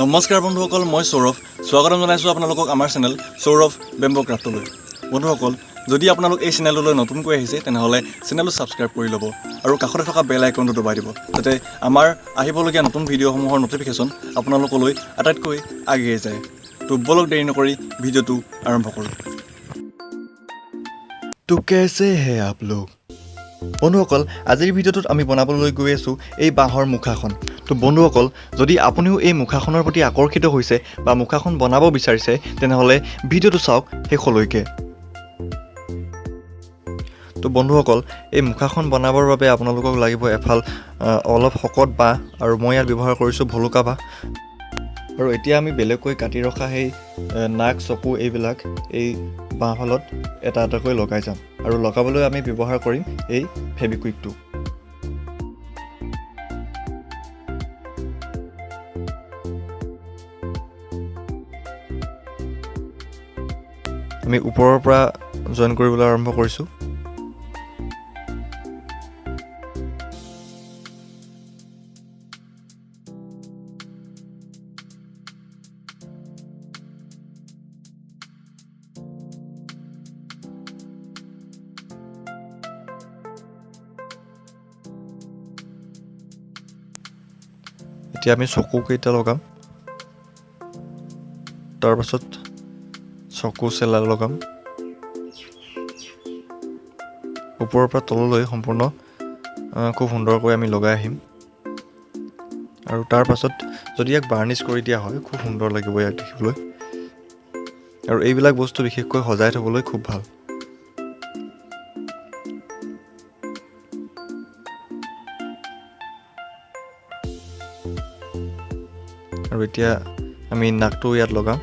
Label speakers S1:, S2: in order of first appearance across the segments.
S1: নমস্কাৰ বন্ধুসকল, মই সৌৰভ। স্বাগতম জনাইছোঁ আপোনালোকক আমাৰ চেনেল সৌৰভ বেম্বো ক্ৰাফ্টলৈ। বন্ধুসকল, যদি আপোনালোক এই চেনেললৈ নতুনকৈ আহিছে তেনেহ'লে চেনেলটো ছাবস্ক্ৰাইব কৰি ল'ব আৰু কাষতে থকা বেল আইকনটো দবাই দিব, যাতে আমাৰ আহিবলগীয়া নতুন ভিডিঅ'সমূহৰ ন'টিফিকেশ্যন আপোনালোকলৈ আটাইতকৈ আগিয়ে যায়। তো বলক দেৰি নকৰি ভিডিঅ'টো আৰম্ভ কৰোঁ। তো কেছে হে আপ লোক? বন্ধুসকল, আজিৰ ভিডিঅ'টোত আমি বনাবলৈ গৈ আছোঁ এই বাঁহৰ মুখাখন। তো বন্ধুসকল, যদি আপুনিও এই মুখাখনৰ প্ৰতি আকৰ্ষিত হৈছে বা মুখাখন বনাব বিচাৰিছে তেনেহ'লে ভিডিঅ'টো চাওক শেষলৈকে। তো বন্ধুসকল, এই মুখাখন বনাবৰ বাবে আপোনালোকক লাগিব এফাল অলপ শকত বাঁহ, আৰু মই ইয়াত ব্যৱহাৰ কৰিছোঁ ভলুকা বাঁহ। আৰু এতিয়া আমি বেলেগকৈ কাটি ৰখা সেই নাক চকু এইবিলাক এই বাঁহফালত এটা এটাকৈ লগাই যাম, আৰু লগাবলৈ আমি ব্যৱহাৰ কৰিম এই ফেবিকুইকটো। আমি ওপৰৰ পৰা জইন কৰিবলৈ আৰম্ভ কৰিছোঁ। এতিয়া আমি চকুকেইটা লগাম, তাৰপাছত চকু চেলা লগাম, ওপৰৰ পৰা তললৈ সম্পূৰ্ণ খুব সুন্দৰকৈ আমি লগাই আহিম। আৰু তাৰ পাছত যদি ইয়াক বাৰ্নিছ কৰি দিয়া হয় খুব সুন্দৰ লাগিব ইয়াক দেখিবলৈ, আৰু এইবিলাক বস্তু বিশেষকৈ সজাই থ'বলৈ খুব ভাল। আৰু এতিয়া আমি নাকটো ইয়াত লগাম।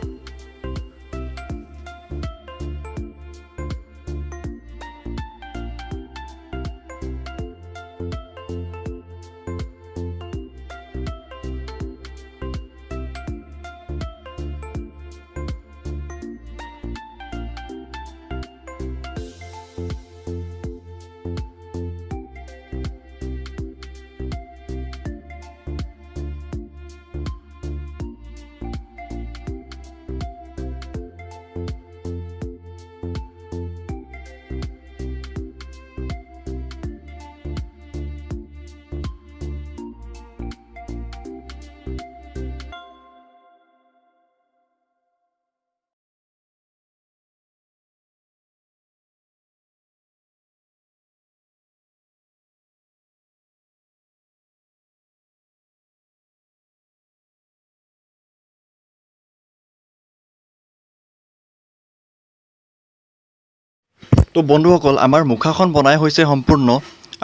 S1: তো বন্ধুসকল, আমাৰ মুখাখন বনাই হৈছে সম্পূৰ্ণ,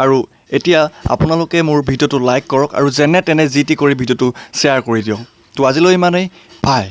S1: আৰু এতিয়া আপোনালোকে মোৰ ভিডিঅ'টো লাইক কৰক আৰু যেনে তেনে যি টি কৰি ভিডিঅ'টো শ্বেয়াৰ কৰি দিয়ক। তো আজিলৈ ইমানেই, বাই।